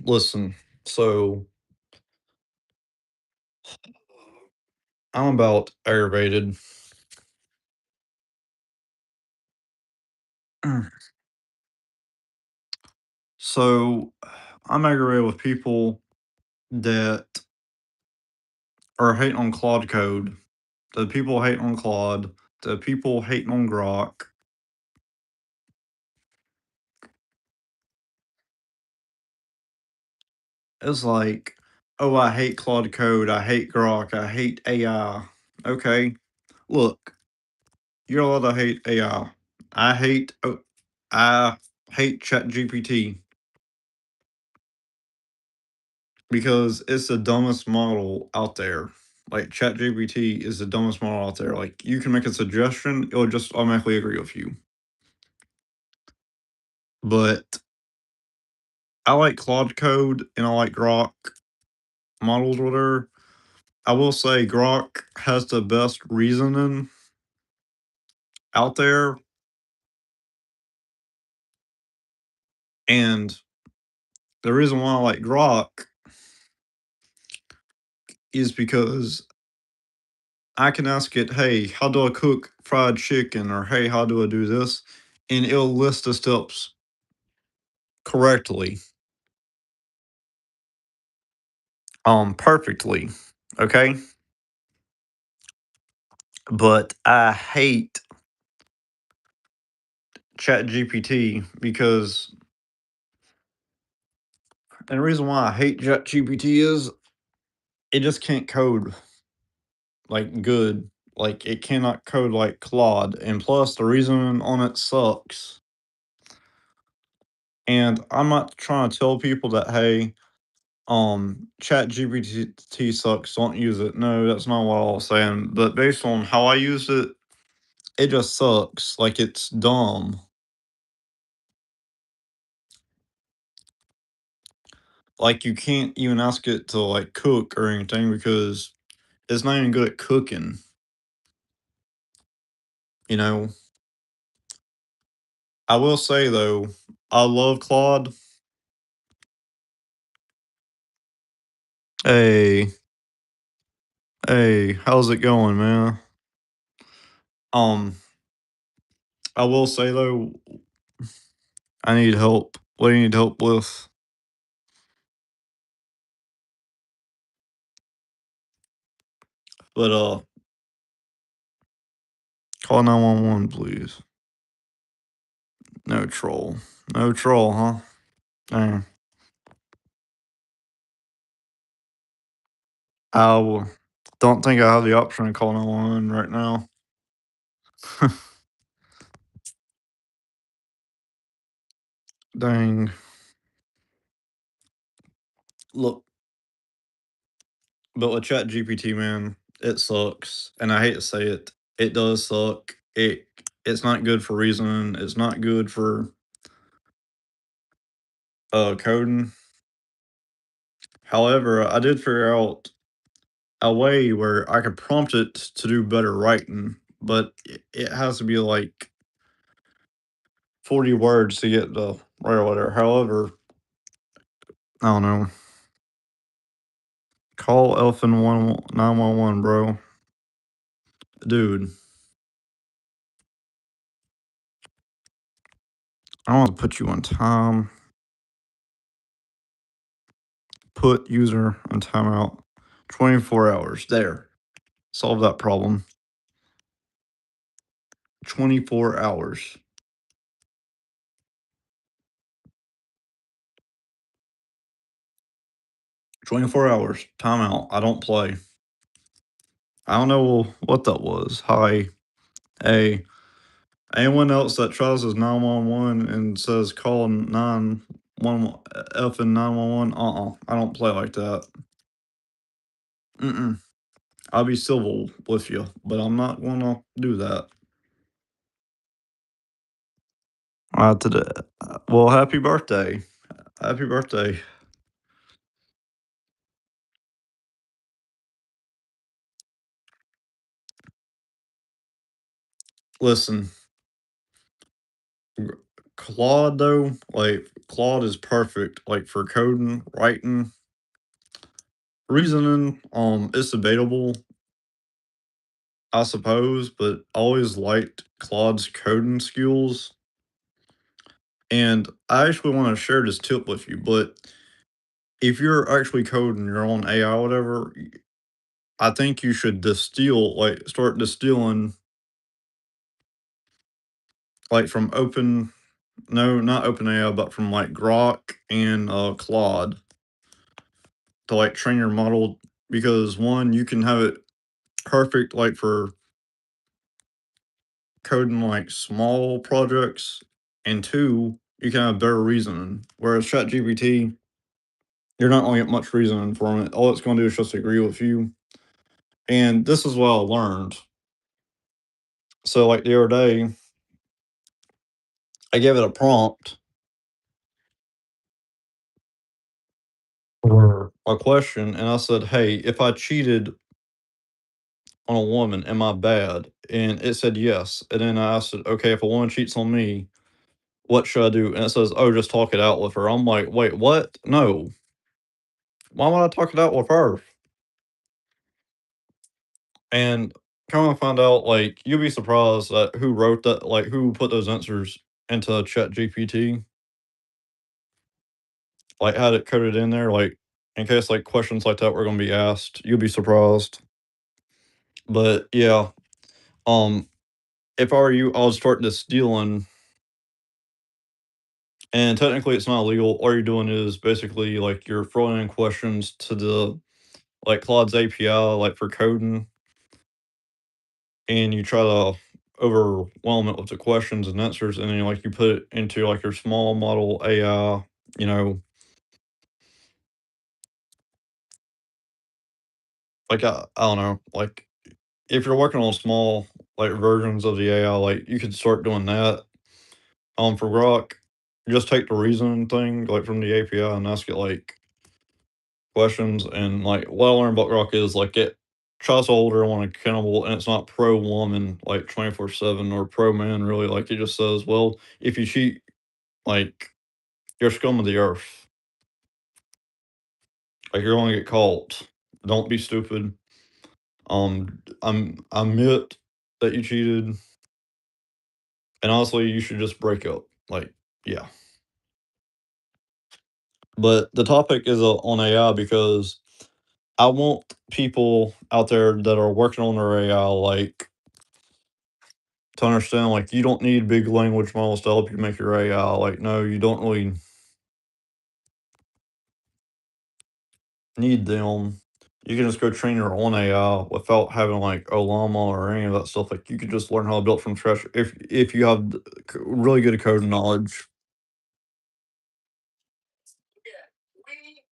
Listen, so I'm about aggravated. So I'm aggravated with people that are hating on Claude code. The people hating on Claude. The people hating on Grok. It's like, oh, I hate Claude code. I hate Grok. I hate AI. Okay, look, you're allowed to hate AI. I hate ChatGPT because it's the dumbest model out there. Like ChatGPT is the dumbest model out there. Like you can make a suggestion, it'll just automatically agree with you. But I like Claude Code and I like Grok models with her. I will say Grok has the best reasoning out there, and the reason why I like Grok is because I can ask it, "Hey, how do I cook fried chicken?" or "Hey, how do I do this?" and it'll list the steps correctly, perfectly. Okay, but I hate ChatGPT because, and the reason why I hate ChatGPT is it just can't code like good. Like it cannot code like Claude, and plus the reasoning on it sucks. And I'm not trying to tell people that hey, Chat GPT sucks, don't use it. No, that's not what I was saying. But based on how I use it, it just sucks. Like it's dumb. Like you can't even ask it to like cook or anything because it's not even good at cooking, you know. I will say though, I love Claude. Hey, hey, how's it going, man? Um, I will say though, I need help. What do you need help with? But call 911, please. No troll. No troll, huh? Dang. Don't think I have the option to call 911 right now. Dang. Look, but with Chat GPT, man, it sucks. And I hate to say it. It does suck. It's not good for reasoning. It's not good for coding. However, I did figure out a way where I could prompt it to do better writing, but it has to be like 40 words to get the right letter. However, I don't know. Call Elfin 911, bro. Dude, I want to put you on time. Put user on timeout. 24 hours. There. Solve that problem. 24 hours. 24 hours. Timeout. I don't play. I don't know what that was. Hi. Hey. Anyone else that tries his 911 and says call 911 F and 911, I don't play like that. Mm-mm. I'll be civil with you, but I'm not gonna do that. Today. Well, happy birthday. Happy birthday. Listen, Claude though, like Claude is perfect, like for coding, writing, reasoning. It's debatable, I suppose, but I always liked Claude's coding skills. And I actually want to share this tip with you, but if you're actually coding your own AI or whatever, I think you should distill, like start distilling, like from open, no, not open AI, but from like Grok and Claude to like train your model because one, you can have it perfect like for coding like small projects, and two, you can have better reasoning. Whereas ChatGPT, you're not going to get much reasoning from it. All it's going to do is just agree with you. And this is what I learned. So, like the other day, I gave it a prompt for a question, and I said, "Hey, if I cheated on a woman, am I bad?" And it said yes. And then I asked it, "Okay, if a woman cheats on me, what should I do?" And it says, "Oh, just talk it out with her." I'm like, "Wait, what? No. Why would I talk it out with her?" And come to find out, like, you'll be surprised at who wrote that, like, who put those answers into ChatGPT, like, had it coded in there, like, in case, like, questions like that were gonna be asked. You'll be surprised. But, yeah, um, if I were you, I would start distilling, and technically it's not illegal. All you're doing is basically, like, you're throwing in questions to the, like, Claude's API, like, for coding, and you try to overwhelm it with the questions and answers, and then like you put it into like your small model AI, you know, like I don't know, like if you're working on small like versions of the AI, like you could start doing that. For Grok, just take the reasoning thing like from the API and ask it like questions. And like what I learned about Grok is like it tries to hold everyone accountable, and it's not pro woman like 24/7 or pro man really. Like it just says, well, if you cheat, like you're scum of the earth. Like you're gonna get caught. Don't be stupid. I admit that you cheated, and honestly, you should just break up. Like, yeah. But the topic is on AI because I want people out there that are working on their AI, like, to understand, like, you don't need big language models to help you make your AI. Like, no, you don't really need them. You can just go train your own AI without having like Olama or any of that stuff. Like you could just learn how to build from scratch if you have really good code knowledge.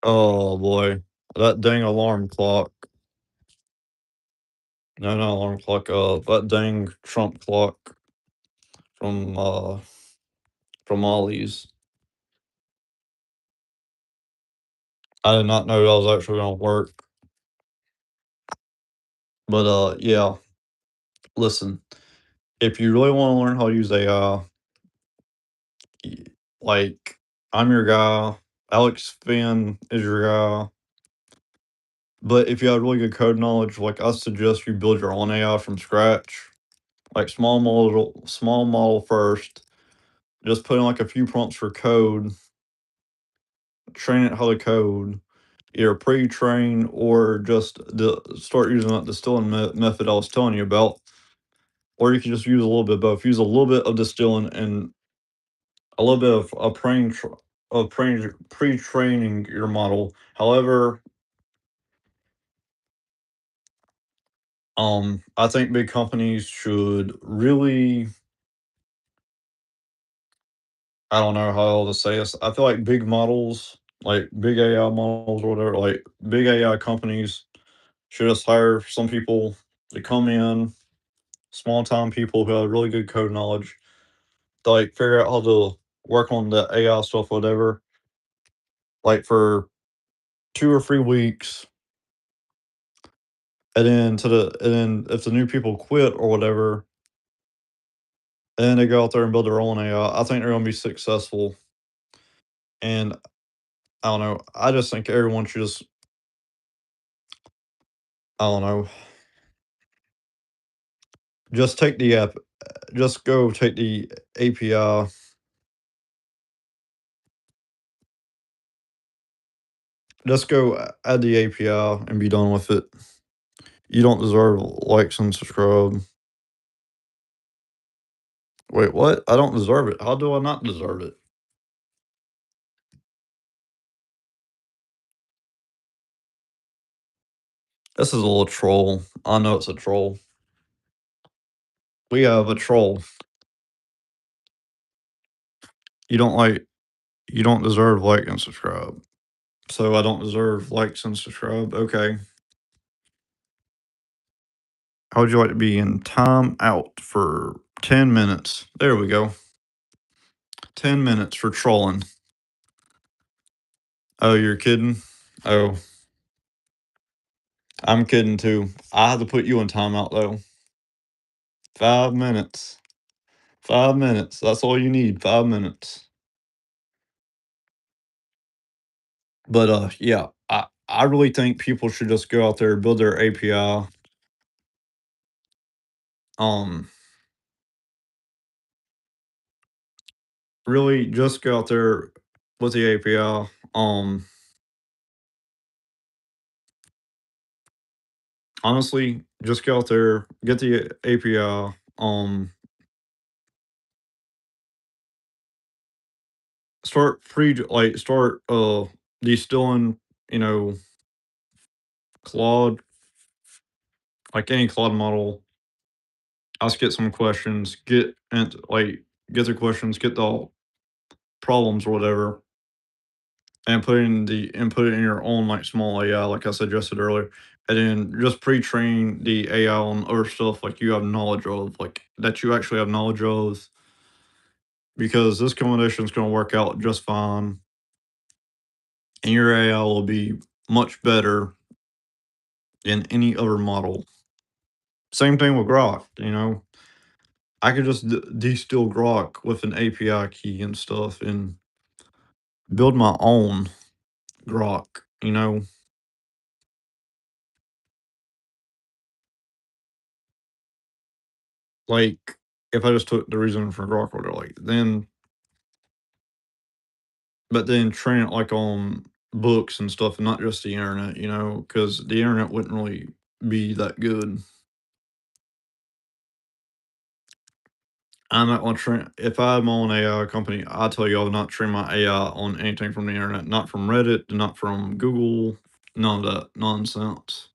Oh boy, that dang alarm clock. No, not alarm clock. That dang Trump clock from Ollie's. I did not know that was actually gonna work. But yeah. Listen, if you really want to learn how to use AI, like I'm your guy. Alex Finn is your guy. But if you have really good code knowledge, like I suggest you build your own AI from scratch. Like small model first. Just put in like a few prompts for code, train it how to code, either pre-train or just start using that distilling method I was telling you about. Or you can just use a little bit of both. Use a little bit of distilling and a little bit of pre-training your model. However, I think big companies should really, I don't know how to say this. I feel like big models, like big AI models or whatever, like big AI companies should just hire some people to come in, small time people who have really good code knowledge, to like figure out how to work on the AI stuff, whatever, like for 2 or 3 weeks. And then if the new people quit or whatever, and they go out there and build their own AI. I think they're gonna be successful, and I don't know. I just think everyone should just, I don't know, just take the app, just go take the API, just go add the API and be done with it. You don't deserve likes and subscribe. Wait, what? I don't deserve it. How do I not deserve it? This is a little troll. I know it's a troll. We have a troll. You don't like, you don't deserve like and subscribe. So I don't deserve likes and subscribe. Okay. How would you like to be in time out for 10 minutes? There we go. 10 minutes for trolling. Oh, you're kidding? Oh, I'm kidding too. I had to put you in timeout though. 5 minutes. 5 minutes. That's all you need. 5 minutes. But yeah, I really think people should just go out there, build their API. Um, really just go out there with the API. Honestly, just go out there, get the API. Start start distilling, you know, Claude, like any Claude model. Ask it some questions, get and get the questions, get the problems or whatever, and put it in your own like small AI, like I suggested earlier, and then just pre-train the AI on other stuff like you have knowledge of, like that you actually have knowledge of, because this combination is going to work out just fine, and your AI will be much better than any other model. Same thing with Grok, you know. I could just distill Grok with an API key and stuff and build my own Grok, you know. Like if I just took the reason for Grok order, like then, but then train it like on books and stuff and not just the internet, you know, because the internet wouldn't really be that good. I'm not gonna train. If I had my own AI company, I tell you I would not train my AI on anything from the internet, not from Reddit, not from Google, none of that nonsense.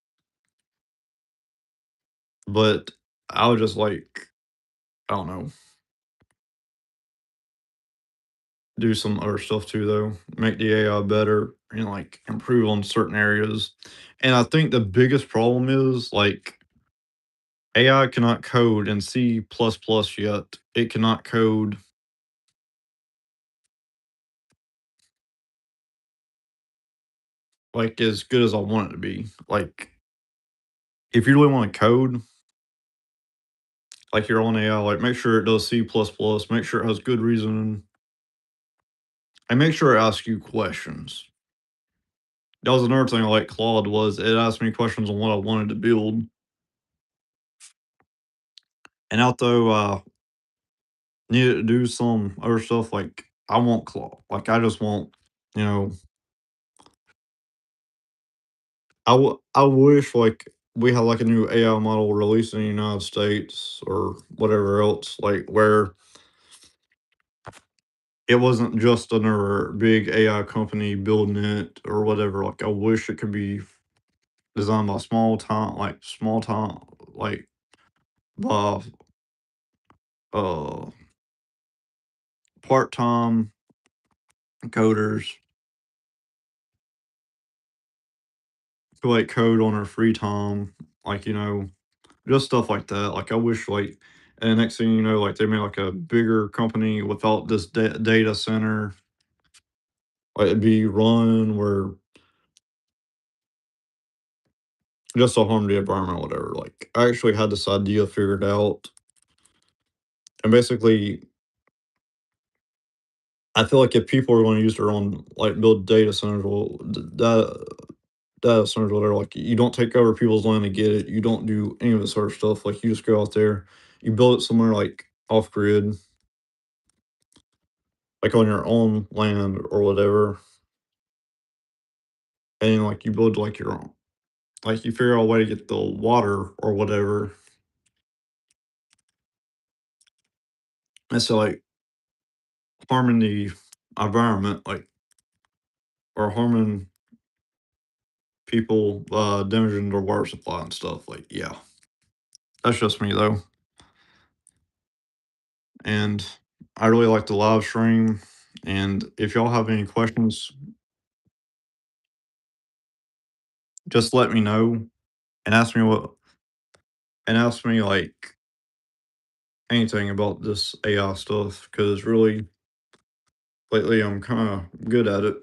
But I would just like, I don't know, do some other stuff too though. Make the AI better and like improve on certain areas. And I think the biggest problem is like AI cannot code in C plus plus yet. It cannot code like as good as I want it to be. Like if you really want to code like your own AI, like make sure it does C plus plus, make sure it has good reasoning, and make sure it asks you questions. That was another thing I like Claude was it asked me questions on what I wanted to build. And although need to do some other stuff, like I want Claude. Like I just want, you know, I wish like we had like a new AI model released in the United States or whatever else, like where it wasn't just another big AI company building it or whatever. Like I wish it could be designed by small time, like by uh part time coders who like code on their free time, like you know, just stuff like that. Like I wish like, and next thing you know, like they made like a bigger company without this data center, like it'd be run where just to harm the environment or whatever. Like I actually had this idea figured out, And basically, I feel like if people are going to use their own, like, build data centers, well, data centers, whatever, like, you don't take over people's land to get it. You don't do any of this sort of stuff. Like, you just go out there, you build it somewhere like off grid, like on your own land or whatever, and like you build like your own, like you figure out a way to get the water or whatever. And so like harming the environment, like or harming people, damaging their water supply and stuff. Like, yeah, that's just me though. And I really like the live stream. And if y'all have any questions, just let me know and ask me like anything about this AI stuff because really lately I'm kind of good at it.